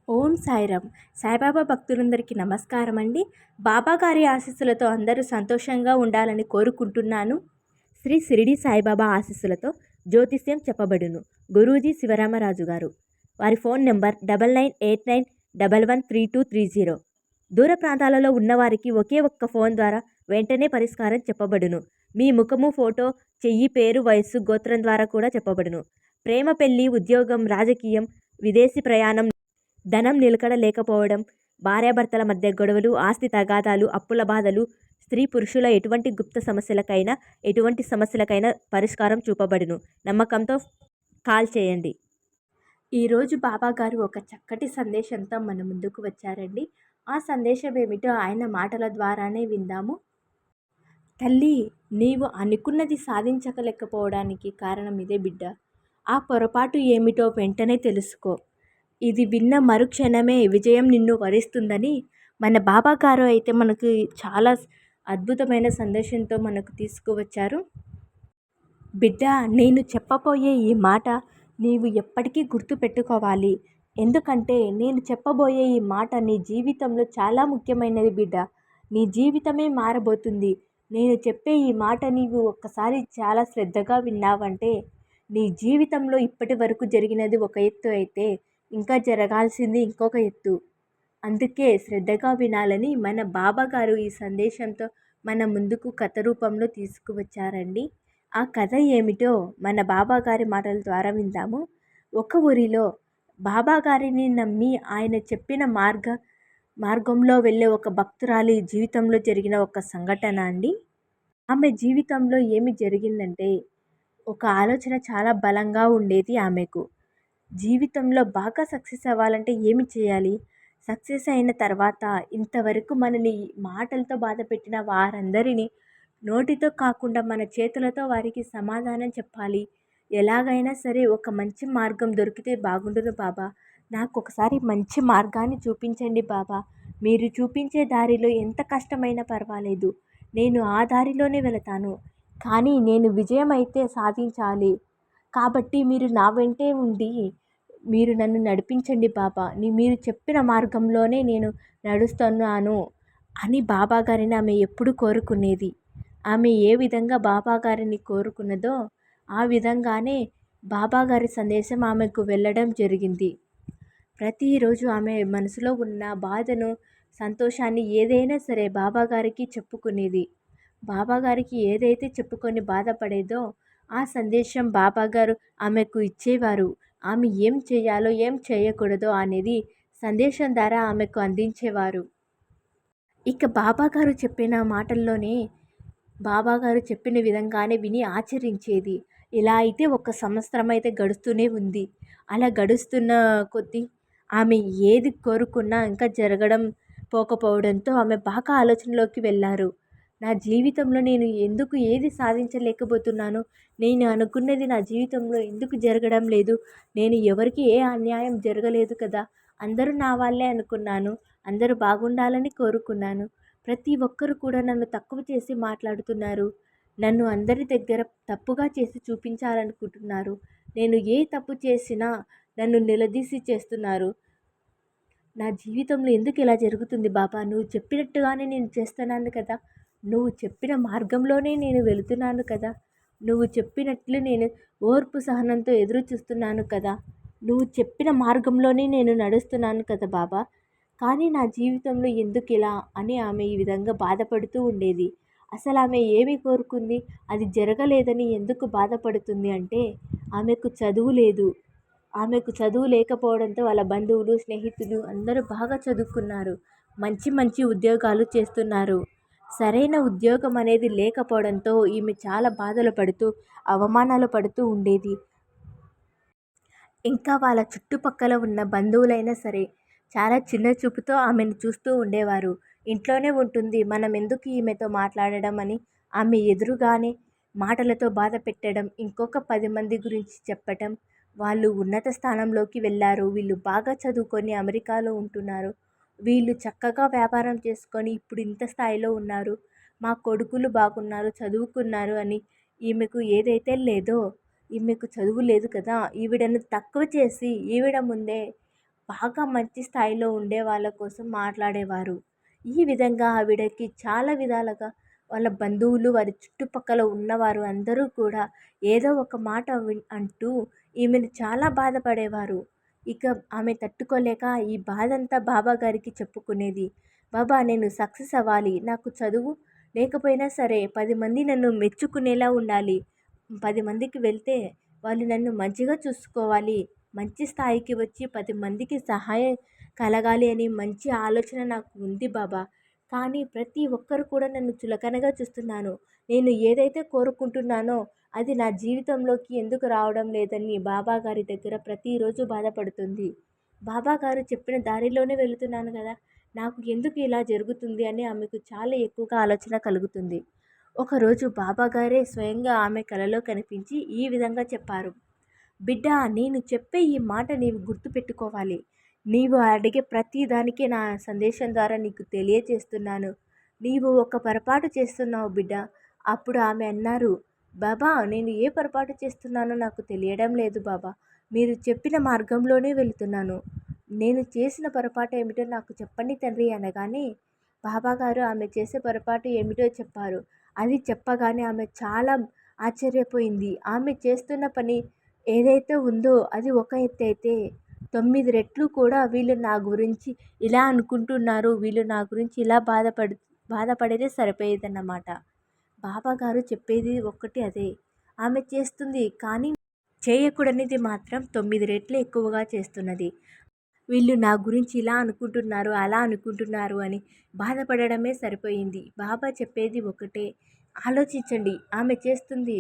ఓం సాయిరామ్. సాయిబాబా భక్తులందరికీ నమస్కారం అండి. బాబా గారి ఆశీస్సులతో అందరూ సంతోషంగా ఉండాలని కోరుకుంటున్నాను. శ్రీ షిరిడి సాయిబాబా ఆశీస్సులతో జ్యోతిష్యం చెప్పబడును. గురూజీ శివరామరాజు గారు. వారి ఫోన్ నెంబర్ 9989113230. దూర ప్రాంతాలలో ఉన్నవారికి ఒకే ఒక్క ఫోన్ ద్వారా వెంటనే పరిష్కారం చెప్పబడును. మీ ముఖము, ఫోటో, చెయ్యి, పేరు, వయస్సు, గోత్రం ద్వారా కూడా చెప్పబడును. ప్రేమ, పెళ్లి, ఉద్యోగం, రాజకీయం, విదేశీ ప్రయాణం, ధనం నిలకడ లేకపోవడం, భార్యాభర్తల మధ్య గొడవలు, ఆస్తి తగాదాలు, అప్పుల బాధలు, స్త్రీ పురుషుల ఎటువంటి సమస్యలకైనా పరిష్కారం చూపబడును. నమ్మకంతో కాల్ చేయండి. ఈరోజు బాబా గారు ఒక చక్కటి సందేశంతో మన ముందుకు వచ్చారండి. ఆ సందేశం ఏమిటో ఆయన మాటల ద్వారానే విందాము. తల్లి, నీవు అనుకున్నది సాధించలేకపోవడానికి కారణం ఇదే బిడ్డ. ఆ పొరపాటు ఏమిటో వెంటనే తెలుసుకో. ఇది విన్న మరుక్షణమే విజయం నిన్ను వరిస్తుందని మన బాబా గారు అయితే మనకు చాలా అద్భుతమైన సందేశంతో మనకు తీసుకువచ్చారు. బిడ్డ, నేను చెప్పబోయే ఈ మాట నీవు ఎప్పటికీ గుర్తుపెట్టుకోవాలి. ఎందుకంటే నేను చెప్పబోయే ఈ మాట నీ జీవితంలో చాలా ముఖ్యమైనది బిడ్డ. నీ జీవితమే మారబోతుంది. నేను చెప్పే ఈ మాట నీవు ఒక్కసారి చాలా శ్రద్ధగా విన్నావంటే నీ జీవితంలో ఇప్పటి వరకు జరిగినది ఒక ఎత్తు అయితే ఇంకా జరగాల్సింది ఇంకొక ఎత్తు. అందుకే శ్రద్ధగా వినాలని మన బాబా గారు ఈ సందేశంతో మన ముందుకు కథ రూపంలో తీసుకువచ్చారండి. ఆ కథ ఏమిటో మన బాబా గారి మాటల ద్వారా విందాము. ఒక ఊరిలో బాబా గారిని నమ్మి ఆయన చెప్పిన మార్గంలో వెళ్ళే ఒక భక్తురాలి జీవితంలో జరిగిన ఒక సంఘటన అండి. ఆమె జీవితంలో ఏమి జరిగిందంటే, ఒక ఆలోచన చాలా బలంగా ఉండేది ఆమెకు. జీవితంలో బాగా సక్సెస్ అవ్వాలంటే ఏమి చేయాలి? సక్సెస్ అయిన తర్వాత ఇంతవరకు మనని మాటలతో బాధ పెట్టిన వారందరినీ నోటితో కాకుండా మన చేతులతో వారికి సమాధానం చెప్పాలి. ఎలాగైనా సరే ఒక మంచి మార్గం దొరికితే బాగుండును బాబా. నాకు ఒకసారి మంచి మార్గాన్ని చూపించండి బాబా. మీరు చూపించే దారిలో ఎంత కష్టమైనా పర్వాలేదు, నేను ఆ దారిలోనే వెళతాను. కానీ నేను విజయం అయితే సాధించాలి. కాబట్టి మీరు నా వెంటే ఉండి మీరు నన్ను నడిపించండి బాబా. మీరు చెప్పిన మార్గంలోనే నేను నడుస్తున్నాను అని బాబా గారిని ఆమె ఎప్పుడు కోరుకునేది. ఆమె ఏ విధంగా బాబా గారిని కోరుకున్నదో ఆ విధంగానే బాబా గారి సందేశం ఆమెకు వెళ్ళడం జరిగింది. ప్రతిరోజు ఆమె మనసులో ఉన్న బాధను, సంతోషాన్ని ఏదైనా సరే బాబా గారికి చెప్పుకునేది. బాబా గారికి ఏదైతే చెప్పుకొని బాధపడేదో ఆ సందేశం బాబా గారు ఆమెకు ఇచ్చేవారు. ఆమె ఏం చేయాలో ఏం చేయకూడదో అనేది సందేశం ద్వారా ఆమెకు అందించేవారు. ఇక బాబా గారు చెప్పిన మాటల్లోనే బాబా గారు చెప్పిన విధంగానే విని ఆచరించేది. ఇలా అయితే ఒక సంవత్సరం అయితే గడుస్తూనే ఉంది. అలా గడుస్తున్న కొద్దీ ఆమె ఏది కోరుకున్నా ఇంకా జరగడం పోకపోవడంతో ఆమె బాగా ఆలోచనలోకి వెళ్ళారు. నా జీవితంలో నేను ఎందుకు ఏది సాధించలేకపోతున్నాను? నేను అనుకున్నది నా జీవితంలో ఎందుకు జరగడం లేదు? నేను ఎవరికి ఏ అన్యాయం జరగలేదు కదా. అందరూ నా వాళ్ళే అనుకున్నాను. అందరూ బాగుండాలని కోరుకున్నాను. ప్రతి ఒక్కరు కూడా నన్ను తక్కువ చేసి మాట్లాడుతున్నారు. నన్ను అందరి దగ్గర తప్పుగా చేసి చూపించాలనుకుంటున్నారు. నేను ఏ తప్పు చేసినా నన్ను నిలదీసి చేస్తున్నారు. నా జీవితంలో ఎందుకు ఇలా జరుగుతుంది బాబా? నువ్వు చెప్పినట్టుగానే నేను చేస్తున్నాను కదా. నువ్వు చెప్పిన మార్గంలోనే నేను వెళుతున్నాను కదా. నువ్వు చెప్పినట్లు నేను ఓర్పు సహనంతో ఎదురు చూస్తున్నాను కదా. నువ్వు చెప్పిన మార్గంలోనే నేను నడుస్తున్నాను కదా బాబా. కానీ నా జీవితంలో ఎందుకు ఇలా అని ఆమె ఈ విధంగా బాధపడుతూ ఉండేది. అసలు ఆమె ఏమి కోరుకుంది? అది జరగలేదని ఎందుకు బాధపడుతుంది అంటే ఆమెకు చదువు లేదు. ఆమెకు చదువు లేకపోవడంతో వాళ్ళ బంధువులు, స్నేహితులు అందరూ బాగా చదువుకున్నారు. మంచి మంచి ఉద్యోగాలు చేస్తున్నారు. సరైన ఉద్యోగం అనేది లేకపోవడంతో ఈమె చాలా బాధలు పడుతూ, అవమానాలు పడుతూ ఉండేది. ఇంకా వాళ్ళ చుట్టుపక్కల ఉన్న బంధువులైనా సరే చాలా చిన్న చూపుతో ఆమెను చూస్తూ ఉండేవారు. ఇంట్లోనే ఉంటుంది, మనం ఎందుకు ఈమెతో మాట్లాడడం అని ఆమె ఎదురుగానే మాటలతో బాధ పెట్టడం, ఇంకొక 10 మంది గురించి చెప్పటం. వాళ్ళు ఉన్నత స్థానంలోకి వెళ్ళారు, వీళ్ళు బాగా చదువుకొని అమెరికాలో ఉంటున్నారు, వీళ్ళు చక్కగా వ్యాపారం చేసుకొని ఇప్పుడు ఇంత స్థాయిలో ఉన్నారు, మా కొడుకులు బాగున్నారు, చదువుకున్నారు అని ఈమెకు ఏదైతే లేదో, ఈమెకు చదువు లేదు కదా, ఈవిడను తక్కువ చేసి ఈవిడ ముందే బాగా మంచి స్థాయిలో ఉండే వాళ్ళ కోసం మాట్లాడేవారు. ఈ విధంగా ఆవిడకి చాలా విధాలుగా వాళ్ళ బంధువులు, వారి చుట్టుపక్కల ఉన్నవారు అందరూ కూడా ఏదో ఒక మాట అంటూ ఈమెను చాలా బాధపడేవారు. ఇక ఆమె తట్టుకోలేక ఈ బాధంతా బాబాగారికి చెప్పుకునేది. బాబా, నేను సక్సెస్ అవ్వాలి. నాకు చదువు లేకపోయినా సరే 10 మంది నన్ను మెచ్చుకునేలా ఉండాలి. 10 మందికి వెళ్తే వాళ్ళు నన్ను మంచిగా చూసుకోవాలి. మంచి స్థాయికి వచ్చి 10 మందికి సహాయం కలగాలి అని మంచి ఆలోచన నాకు ఉంది బాబా. కానీ ప్రతి ఒక్కరు కూడా నన్ను చులకనగా చూస్తున్నాను. నేను ఏదైతే కోరుకుంటున్నానో అది నా జీవితంలోకి ఎందుకు రావడం లేదని బాబాగారి దగ్గర ప్రతిరోజు బాధపడుతుంది. బాబాగారు చెప్పిన దారిలోనే వెళుతున్నాను కదా! నాకు ఎందుకు ఇలా జరుగుతుంది అని ఆమెకు చాలా ఎక్కువగా ఆలోచన కలుగుతుంది. ఒకరోజు బాబాగారే స్వయంగా ఆమె కలలో కనిపించి ఈ విధంగా చెప్పారు. బిడ్డ, నేను చెప్పే ఈ మాట నీవు గుర్తుపెట్టుకోవాలి. నీవు అడిగే ప్రతి దానికి నా సందేశం ద్వారా నీకు తెలియచేస్తున్నాను. నీవు ఒక పొరపాటు చేస్తున్నావు బిడ్డ. అప్పుడు ఆమె అన్నారు, బాబా, నేను ఏ పొరపాటు చేస్తున్నానో నాకు తెలియడం లేదు బాబా. మీరు చెప్పిన మార్గంలోనే వెళుతున్నాను. నేను చేసిన పొరపాటు ఏమిటో నాకు చెప్పండి తండ్రి అనగానే బాబాగారు ఆమె చేసే పొరపాటు ఏమిటో చెప్పారు. అది చెప్పగానే ఆమె చాలా ఆశ్చర్యపోయింది. ఆమె చేస్తున్న పని ఏదైతే ఉందో అది ఒక ఎత్తైతే 9 రెట్లు కూడా వీళ్ళు నా గురించి ఇలా అనుకుంటున్నారు, వీళ్ళు నా గురించి ఇలా బాధపడేదే సరిపోయేదన్నమాట. బాబాగారు చెప్పేది ఒక్కటి అదే. ఆమె చేస్తుంది కానీ చేయకూడనిది మాత్రం 9 రెట్లు ఎక్కువగా చేస్తున్నది. వీళ్ళు నా గురించి ఇలా అనుకుంటున్నారు, అలా అనుకుంటున్నారు అని బాధపడడమే సరిపోయింది. బాబా చెప్పేది ఒకటే, ఆలోచించండి. ఆమె చేస్తుంది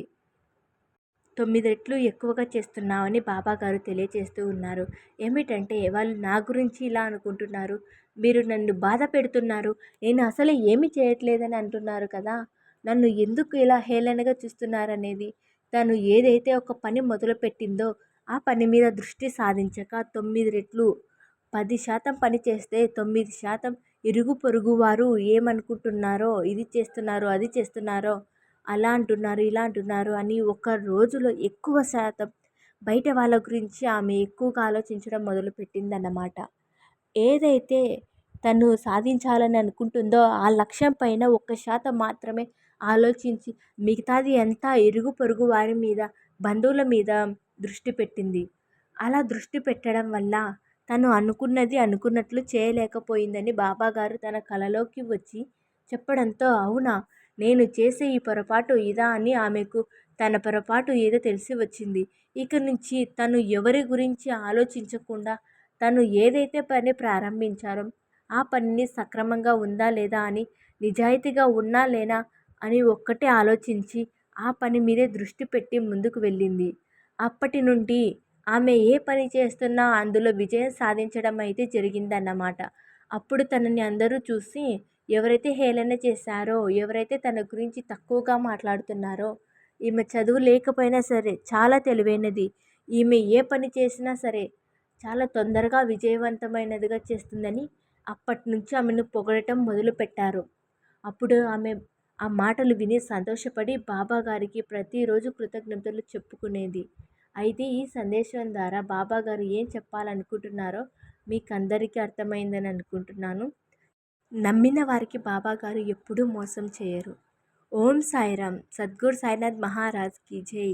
9 రెట్లు ఎక్కువగా చేస్తున్నామని బాబాగారు తెలియచేస్తూ ఉన్నారు. ఏమిటంటే వాళ్ళు నా గురించి ఇలా అనుకుంటున్నారు, మీరు నన్ను బాధ పెడుతున్నారు, నేను అసలు ఏమి చేయట్లేదని అంటున్నారు కదా, నన్ను ఎందుకు ఇలా హేళనగా చూస్తున్నారనేది. తను ఏదైతే ఒక పని మొదలుపెట్టిందో ఆ పని మీద దృష్టి సాధించక 9 రెట్లు 10% పని చేస్తే 9% ఇరుగు పొరుగు వారు ఏమనుకుంటున్నారో, ఇది చేస్తున్నారో అది చేస్తున్నారో, అలా అంటున్నారు ఇలా అంటున్నారు అని ఒక రోజులో ఎక్కువ శాతం బయట వాళ్ళ గురించి ఆమె ఎక్కువగా ఆలోచించడం మొదలుపెట్టిందన్నమాట. ఏదైతే తను సాధించాలని అనుకుంటుందో ఆ లక్ష్యం పైన 1% మాత్రమే ఆలోచించి మిగతాది అంతా ఇరుగు పొరుగు వారి మీద, బంధువుల మీద దృష్టి పెట్టింది. అలా దృష్టి పెట్టడం వల్ల తను అనుకున్నది అనుకున్నట్లు చేయలేకపోయిందని బాబాగారు తన కలలోకి వచ్చి చెప్పడంతో, అవునా, నేను చేసే ఈ పొరపాటు ఇదా అని ఆమెకు తన పొరపాటు ఏదో తెలిసి వచ్చింది. ఇక నుంచి తను ఎవరి గురించి ఆలోచించకుండా తను ఏదైతే పని ప్రారంభించారో ఆ పనిని సక్రమంగా ఉందా లేదా అని, నిజాయితీగా ఉన్నా లేనా అని ఒక్కటే ఆలోచించి ఆ పని మీదే దృష్టి పెట్టి ముందుకు వెళ్ళింది. అప్పటి నుండి ఆమె ఏ పని చేస్తున్నా అందులో విజయం సాధించడం అయితే జరిగిందన్నమాట. అప్పుడు తనని అందరూ చూసి ఎవరైతే హేళన చేశారో, ఎవరైతే తన గురించి తక్కువగా మాట్లాడుతున్నారో, ఈమె చదువు లేకపోయినా సరే చాలా తెలివైనది, ఈమె ఏ పని చేసినా సరే చాలా తొందరగా విజయవంతమైనదిగా చేస్తుందని అప్పటినుంచి ఆమెను పొగడటం మొదలుపెట్టారు. అప్పుడు ఆమె ఆ మాటలు విని సంతోషపడి బాబాగారికి ప్రతిరోజు కృతజ్ఞతలు చెప్పుకునేది. అయితే ఈ సందేశం ద్వారా బాబాగారు ఏం చెప్పాలనుకుంటున్నారో మీకు అందరికీ అర్థమైందని అనుకుంటున్నాను. నమ్మిన వారికి బాబాగారు ఎప్పుడూ మోసం చేయరు. ఓం సాయిరామ్. సద్గురు సాయినాథ్ మహారాజ్కి జై.